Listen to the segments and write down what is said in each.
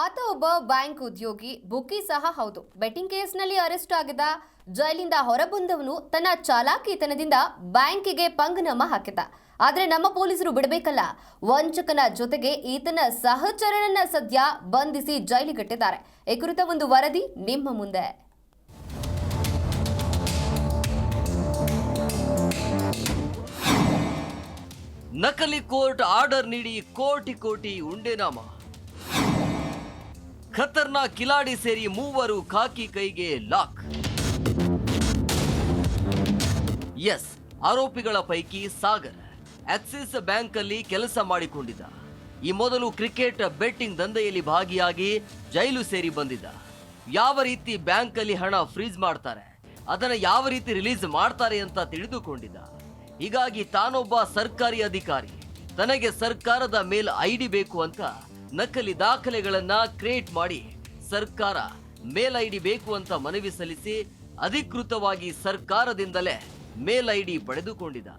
ಆತ ಒಬ್ಬ ಬ್ಯಾಂಕ್ ಉದ್ಯೋಗಿ, ಬುಕಿ ಸಹ ಹೌದು. ಬೆಟ್ಟಿಂಗ್ ಕೇಸ್ನಲ್ಲಿ ಅರೆಸ್ಟ್ ಆಗಿದ್ದ, ಜೈಲಿಂದ ಹೊರಬಂದವನು ತನ್ನ ಚಾಲಾಕಿತನದಿಂದ ಬ್ಯಾಂಕಿಗೆ ಪಂಗನಾಮ ಹಾಕಿದ್ದ. ಆದ್ರೆ ನಮ್ಮ ಪೊಲೀಸರು ಬಿಡಬೇಕಲ್ಲ. ವಂಚಕನ ಜೊತೆಗೆ ಈತನ ಸಹಚರನನ್ನ ಸದ್ಯ ಬಂಧಿಸಿ ಜೈಲಿಗಟ್ಟಿದ್ದಾರೆ. ಈ ಕುರಿತ ಒಂದು ವರದಿ ನಿಮ್ಮ ಮುಂದೆ. ನಕಲಿ ಕೋರ್ಟ್ ಆರ್ಡರ್ ನೀಡಿ ಕೋಟಿ ಕೋಟಿ ಉಂಡೆನಾಮ. ಖತರ್ನಾಕ್ ಕಿಲಾಡಿ ಸೇರಿ ಮೂವರು ಖಾಕಿ ಕೈಗೆ ಲಾಕ್. ಎಸ್, ಆರೋಪಿಗಳ ಪೈಕಿ ಸಾಗರ್ ಆಕ್ಸಿಸ್ ಬ್ಯಾಂಕ್ ಅಲ್ಲಿ ಕೆಲಸ ಮಾಡಿಕೊಂಡಿದ್ದ. ಈ ಮೊದಲು ಕ್ರಿಕೆಟ್ ಬೆಟ್ಟಿಂಗ್ ದಂಧೆಯಲ್ಲಿ ಭಾಗಿಯಾಗಿ ಜೈಲು ಸೇರಿ ಬಂದಿದ್ದ. ಯಾವ ರೀತಿ ಬ್ಯಾಂಕ್ ಅಲ್ಲಿ ಹಣ ಫ್ರೀಜ್ ಮಾಡ್ತಾರೆ, ಅದನ್ನ ಯಾವ ರೀತಿ ರಿಲೀಸ್ ಮಾಡ್ತಾರೆ ಅಂತ ತಿಳಿದುಕೊಂಡಿದ್ದ. ಹೀಗಾಗಿ ತಾನೊಬ್ಬ ಸರ್ಕಾರಿ ಅಧಿಕಾರಿ, ತನಗೆ ಸರ್ಕಾರದ ಮೇಲ್ ಐಡಿ ಬೇಕು ಅಂತ ನಕಲಿ ದಾಖಲೆಗಳನ್ನ ಕ್ರಿಯೇಟ್ ಮಾಡಿ ಸರ್ಕಾರ ಮೇಲ್ ಐಡಿ ಬೇಕು ಅಂತ ಮನವಿ ಸಲ್ಲಿಸಿ ಅಧಿಕೃತವಾಗಿ ಸರ್ಕಾರದಿಂದಲೇ ಮೇಲ್ ಐಡಿ ಪಡೆದುಕೊಂಡಿದ್ದ.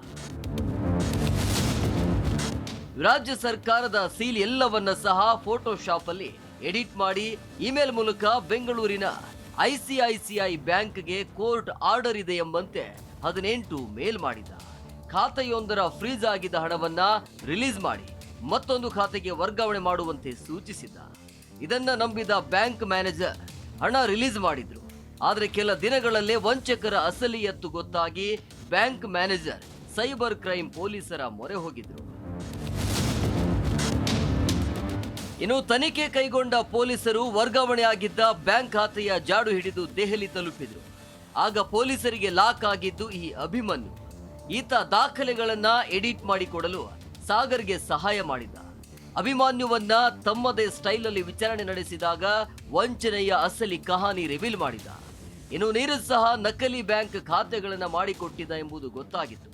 ರಾಜ್ಯ ಸರ್ಕಾರದ ಸೀಲ್ ಎಲ್ಲವನ್ನ ಸಹ ಫೋಟೋಶಾಪ್ ಅಲ್ಲಿ ಎಡಿಟ್ ಮಾಡಿ ಇಮೇಲ್ ಮೂಲಕ ಬೆಂಗಳೂರಿನ ICICI ಬ್ಯಾಂಕ್ಗೆ ಕೋರ್ಟ್ ಆರ್ಡರ್ ಇದೆ ಎಂಬಂತೆ 18 ಮೇಲ್ ಮಾಡಿದ. ಖಾತೆಯೊಂದರ ಫ್ರೀಜ್ ಆಗಿದ್ದ ಹಣವನ್ನ ರಿಲೀಸ್ ಮಾಡಿ ಮತ್ತೊಂದು ಖಾತೆಗೆ ವರ್ಗಾವಣೆ ಮಾಡುವಂತೆ ಸೂಚಿಸಿದ್ದ. ಇದನ್ನ ನಂಬಿದ ಬ್ಯಾಂಕ್ ಮ್ಯಾನೇಜರ್ ಹಣ ರಿಲೀಸ್ ಮಾಡಿದ್ರು. ಆದ್ರೆ ಕೆಲ ದಿನಗಳಲ್ಲೇ ವಂಚಕರ ಅಸಲಿಯತ್ತು ಗೊತ್ತಾಗಿ ಬ್ಯಾಂಕ್ ಮ್ಯಾನೇಜರ್ ಸೈಬರ್ ಕ್ರೈಮ್ ಪೊಲೀಸರ ಮೊರೆ ಹೋಗಿದ್ರು. ಇನ್ನು ತನಿಖೆ ಕೈಗೊಂಡ ಪೊಲೀಸರು ವರ್ಗಾವಣೆಯಾಗಿದ್ದ ಬ್ಯಾಂಕ್ ಖಾತೆಯ ಜಾಡು ಹಿಡಿದು ದೆಹಲಿ ತಲುಪಿದ್ರು. ಆಗ ಪೊಲೀಸರಿಗೆ ಲಾಕ್ ಆಗಿದ್ದು ಈ ಅಭಿಮನ್ಯು. ಈತ ದಾಖಲೆಗಳನ್ನ ಎಡಿಟ್ ಮಾಡಿಕೊಡಲು ಸಾಗರ್ಗೆ ಸಹಾಯ ಮಾಡಿದ್ದ. ಅಭಿಮನ್ಯುವನ್ನ ತಮ್ಮದೇ ಸ್ಟೈಲ್ ಅಲ್ಲಿ ವಿಚಾರಣೆ ನಡೆಸಿದಾಗ ವಂಚನೆಯ ಅಸಲಿ ಕಹಾನಿ ರಿವೀಲ್ ಮಾಡಿದ. ಇನ್ನು ನೀರಜ್ ಸಹ ನಕಲಿ ಬ್ಯಾಂಕ್ ಖಾತೆಗಳನ್ನ ಮಾಡಿಕೊಟ್ಟಿದ್ದ ಎಂಬುದು ಗೊತ್ತಾಗಿತ್ತು.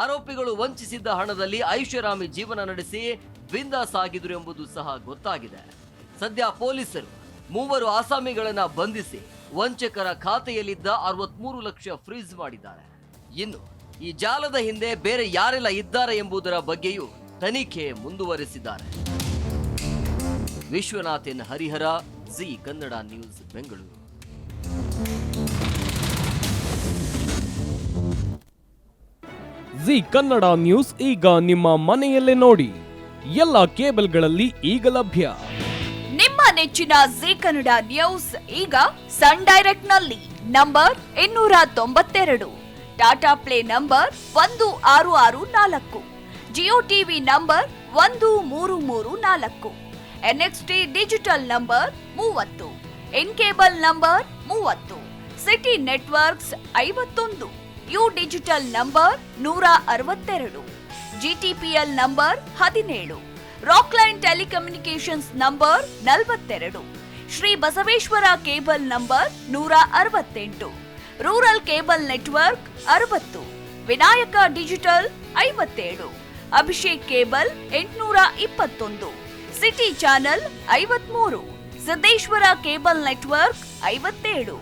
ಆರೋಪಿಗಳು ವಂಚಿಸಿದ್ದ ಹಣದಲ್ಲಿ ಐಷಾರಾಮಿ ಜೀವನ ನಡೆಸಿ ಬಿಂದಾಸ್ ಆಗಿದ್ರು ಎಂಬುದು ಸಹ ಗೊತ್ತಾಗಿದೆ. ಸದ್ಯ ಪೊಲೀಸರು ಮೂವರು ಆಸಾಮಿಗಳನ್ನ ಬಂಧಿಸಿ ವಂಚಕರ ಖಾತೆಯಲ್ಲಿದ್ದ 63 ಲಕ್ಷ ಫ್ರೀಜ್ ಮಾಡಿದ್ದಾರೆ. ಇನ್ನು ಈ ಜಾಲದ ಹಿಂದೆ ಬೇರೆ ಯಾರೆಲ್ಲ ಇದ್ದಾರೆ ಎಂಬುದರ ಬಗ್ಗೆಯೂ ತನಿಖೆ ಮುಂದುವರೆಸಿದ್ದಾರೆ. ವಿಶ್ವನಾಥನ್ ಹರಿಹರ, ಜಿ ಕನ್ನಡ ನ್ಯೂಸ್, ಬೆಂಗಳೂರು. ಜಿ ಕನ್ನಡ ನ್ಯೂಸ್ ಈಗ ನಿಮ್ಮ ಮನೆಯಲ್ಲೇ ನೋಡಿ. ಎಲ್ಲ ಕೇಬಲ್ಗಳಲ್ಲಿ ಈಗ ಲಭ್ಯ. ನಿಮ್ಮ ನೆಚ್ಚಿನ ಜಿ ಕನ್ನಡ ನ್ಯೂಸ್ ಈಗ ಸನ್ ಡೈರೆಕ್ಟ್ ನಲ್ಲಿ number 292, Tata play number 1664, Jio TV number 1334, NXT digital number 30, in cable number 30, city networks 51, U digital number 162, GTPL number 17, Rockline telecommunications number 42, Shri Basaveshwara cable number 168, rural cable network 60, Vinayaka digital 57, Abhishek cable 821, city channel 53, Siddeshwara cable network 57,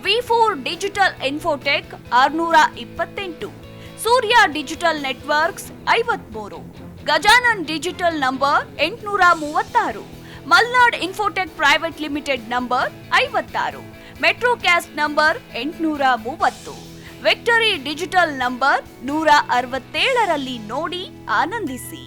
V4 digital Infotech 628, Surya digital networks 53, Gajanan digital number 836, Malnad infotech private limited number 56, metro cast number 830, victory digital number 167ರಲ್ಲಿ ನೋಡಿ ಆನಂದಿಸಿ.